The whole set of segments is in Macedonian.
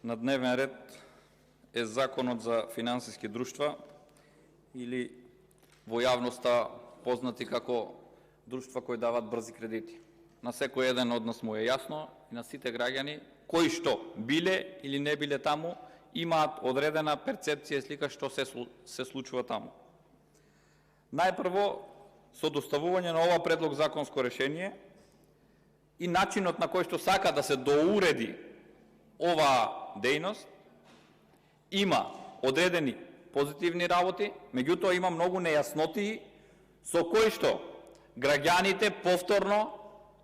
На дневен ред е Законот за финансиски друштва или во јавноста познати како друштва кои дават брзи кредити. На секој еден од нас му е јасно и на сите граѓани кои што биле или не биле таму имаат одредена перцепција и слика што се случува таму. Најпрво, со доставување на ова предлог законско решение и начинот на кој што сака да се доуреди ова дејност, има одредени позитивни работи, меѓутоа има многу нејаснотии со кои што граѓаните повторно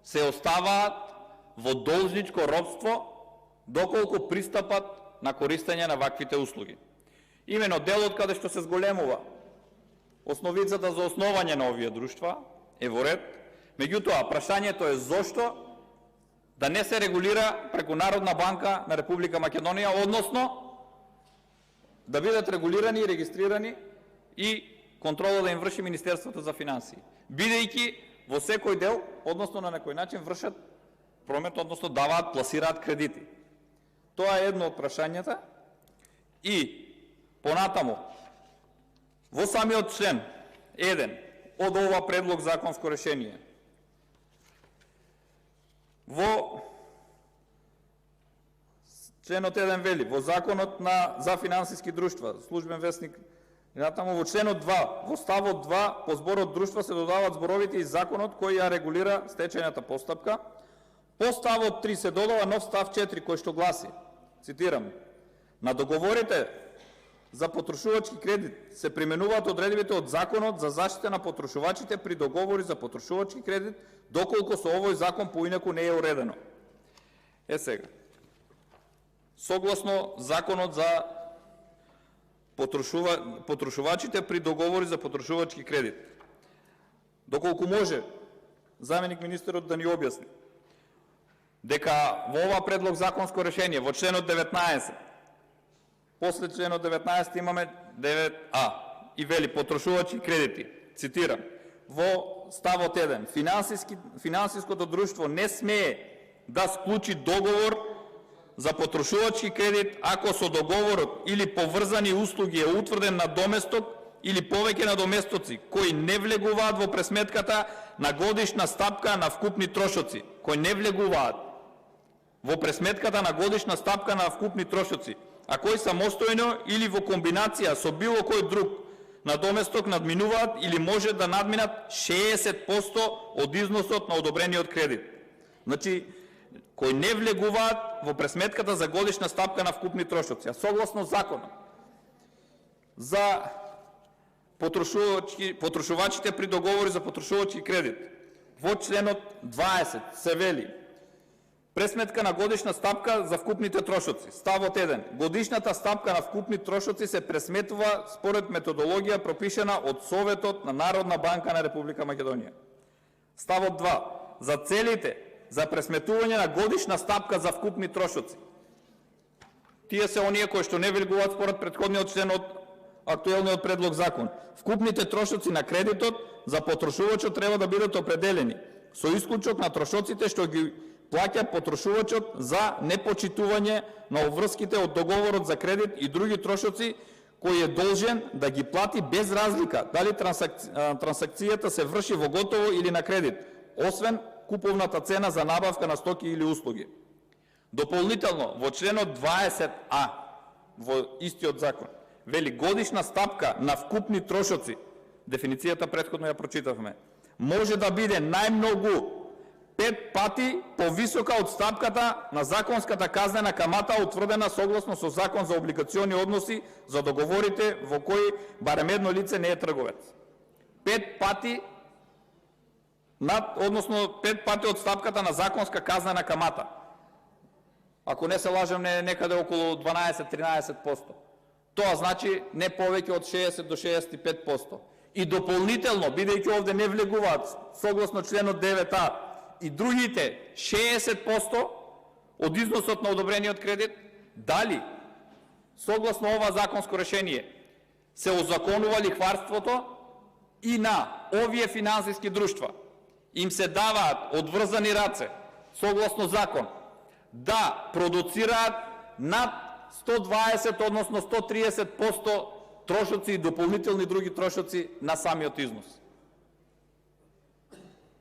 се оставаат во должничко робство доколку пристапат на користење на ваквите услуги. Имено делот каде што се зголемува основицата за основање на овие друштва е во ред, меѓутоа прашањето е зошто да не се регулира преку Народна банка на Република Македонија, односно да бидат регулирани и регистрирани и контрола да им врши Министерството за финансии, бидејќи во секој дел, односно на некој начин вршат промет, односно даваат, пласираат кредити. Тоа е едно од прашањата. И понатаму, во самиот член 1 од ова предлог законско решение, во членот 1 вели, во Законот за финансиски друштва, службен вестник, натаму во членот 2, во ставот 2, по зборот друштва се додаваат зборовите и законот кој ја регулира стечајната постапка. По ставот 3 се додава нов став 4 кој што гласи, цитирам: на договорите за потрошувачки кредит се применуваат одредбите од Законот за заштита на потрошувачите при договори за потрошувачки кредит, доколку со овој закон поинаку не е уредено. Сега, согласно Законот за потрошувачите при договори за потрошувачки кредит, доколку може заменик министерот да ни објасни дека во ова предлог законско решение во членот 19, после членот 19 имаме 9а и вели потрошувачки кредити, цитирам, во ставот 1: финансиското друштво не смее да склучи договор за потрошувачки кредит ако со договорот или поврзани услуги е утврден надоместок или повеќе надоместоци кои не влегуваат во пресметката на годишна стапка на вкупни трошоци, кои не влегуваат во пресметката на годишна стапка на вкупни трошоци, а кои самостојно или во комбинација со било кој друг надоместок надминуваат или може да надминат 60% од износот на одобрениот кредит. Значи, кои не влегуваат во пресметката за годишна стапка на вкупни трошоци. А согласно законот за потрошувачите при договори за потрошувачки кредит, во членот 20 се вели: пресметка на годишна стапка за вкупните трошоци. Ставот 1: годишната стапка на вкупни трошоци се пресметува според методологија пропишана од Советот на Народна банка на Република Македонија. Ставот 2: за целите за пресметување на годишна стапка за вкупни трошоци, тие се оние кои што не влегуваат според претходниот член од актуелниот предлог закон. Вкупните трошоци на кредитот за потрошувачот треба да бидат определени со исклучок на трошоците што ги плаќа потрошувачот за непочитување на обврските од договорот за кредит и други трошоци кои е должен да ги плати без разлика дали трансакцијата се врши во готово или на кредит, освен куповната цена за набавка на стоки или услуги. Дополнително, во членот 20а во истиот закон вели: годишна стапка на вкупни трошоци, дефиницијата претходно ја прочитавме, може да биде најмногу 5 пати повисока од стапката на законската казнена камата утврдена согласно со Закон за облигациони односи за договорите во кои барем едно лице не е трговец. 5 пати односно 5 пати од стапката на законска казнена камата. Ако не се лажам, не е некаде околу 12-13%. Тоа значи не повеќе од 60 до 65%. И дополнително, бидејќи овде не влегуваат согласно членот 9а и другите 60% од износот на одобрениот кредит, дали согласно ова законско решение се озаконува лихварството и на овие финансиски друштва им се даваат одврзани раце согласно закон да продуцираат над 120, односно 130% трошоци и дополнителни други трошоци на самиот износ.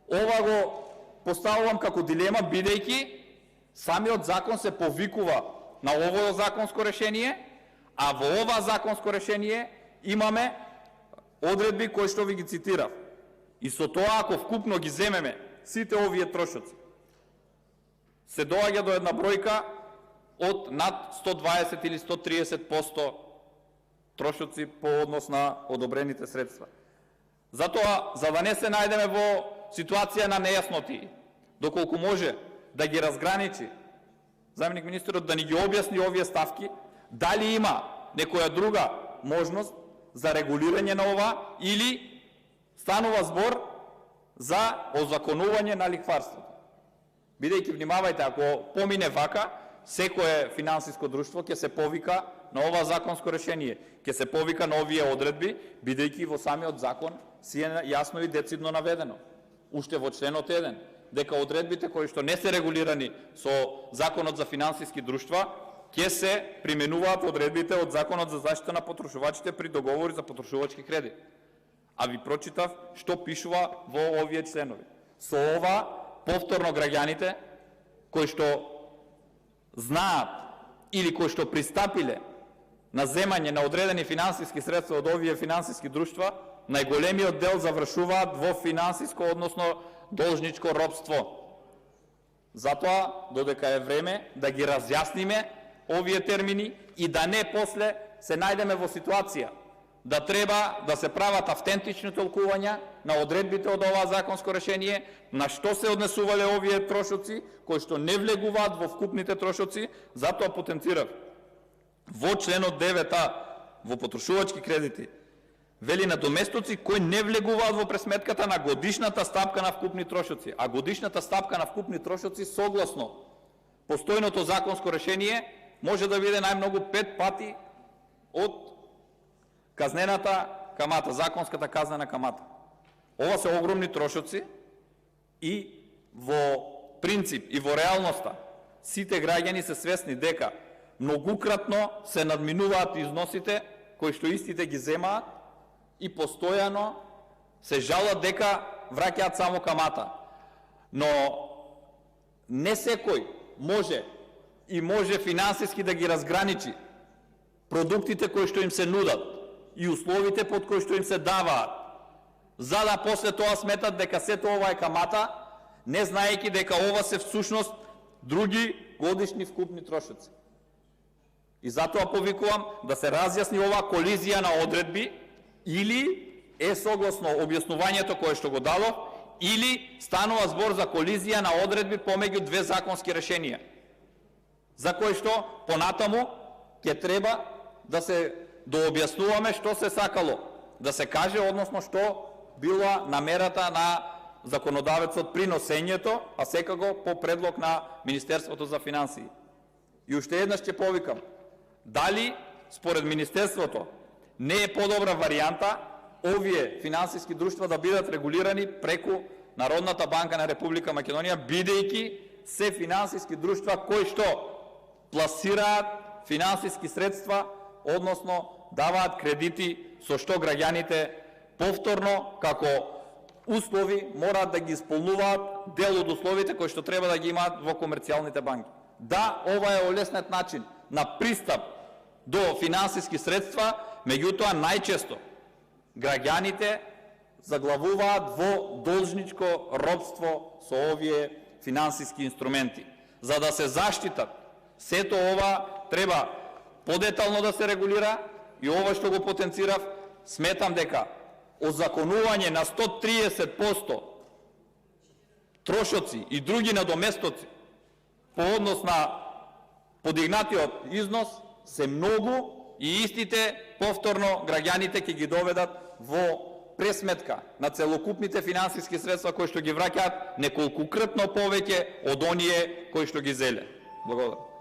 Ова го поставувам како дилема, бидејќи самиот закон се повикува на овој законско решение, а во ова законско решение имаме одредби кои што ви ги цитирав. И со тоа, ако вкупно ги земеме сите овие трошоци, се доаѓа до една бројка од над 120 или 130% трошоци по однос на одобрените средства. Затоа, за да не се најдеме во ситуација на нејасноти, доколку може да ги разграничи заменик министерот, да ни ги објасни овие ставки, дали има некоја друга можност за регулирање на ова или станува збор за озаконување на лихварството. Бидејќи, внимавајте, ако помине вака, секое финансиско друштво ќе се повика на ова законско решение, ќе се повика на овие одредби, бидејќи во самиот закон си е јасно и децидно наведено. Уште во членот 1, дека одредбите кои што не се регулирани со Законот за финансиски друштва, ќе се применуваат одредбите од Законот за заштита на потрошувачите при договори за потрошувачки кредит. А ви прочитав што пишува во овие членови. Со ова, повторно граѓаните кои што знаат или кои што пристапиле на земање на одредени финансиски средства од овие финансиски друштва, најголемиот дел завршуваат во финансиско, односно должничко робство. Затоа, додека е време да ги разјасниме овие термини и да не после се најдеме во ситуација да треба да се прават автентични толкувања на одредбите од ова законско решение, на што се однесувале овие трошоци, кои што не влегуваат во вкупните трошоци. Затоа потенцирав во членот 9а во потрошувачки кредити вели надоместоци кои не влегуваат во пресметката на годишната стапка на вкупни трошоци, а годишната стапка на вкупни трошоци согласно постојното законско решение може да биде најмногу 5 пати од казнената камата, законската казнена камата. Ова се огромни трошоци и во принцип и во реалноста сите граѓани се свесни дека многукратно се надминуваат износите кои што истите ги земаат и постојано се жалат дека враќаат само камата. Но не секој може финансиски да ги разграничи продуктите кои што им се нудат и условите под кои што им се даваат, за да после тоа сметат дека сето ова е камата, не знаејќи дека ова се всушност други годишни вкупни трошоци. И затоа повикувам да се разјасни ова колизија на одредби, или е согласно објаснувањето кое што го дадов, или станува збор за колизија на одредби помеѓу две законски решенија, за кои што понатаму ќе треба да се дообјаснуваме што се сакало да се каже, односно што била намерата на законодавецот при носењето, а секако по предлог на Министерството за финансии. И уште еднаш ќе повикам, дали според Министерството не е подобра варијанта овие финансиски друштва да бидат регулирани преку Народната банка на Република Македонија, бидејќи се финансиски друштва кои што пласираат финансиски средства, односно даваат кредити со што граѓаните повторно како услови мораат да ги исполнуваат дел од условите кои што треба да ги имаат во комерцијалните банки. Да, ова е олеснет начин на пристап до финансиски средства, меѓутоа најчесто граѓаните заглавуваат во должничко робство со овие финансиски инструменти. За да се заштитат, сето ова треба подетално да се регулира и ова што го потенцирав, сметам дека озаконување на 130% трошоци и други надоместоци по однос на подигнатиот износ се многу и истите повторно граѓаните ќе ги доведат во пресметка на целокупните финансиски средства кои што ги враќаат неколкукратно повеќе од оние кои што ги зеле. Благодарам.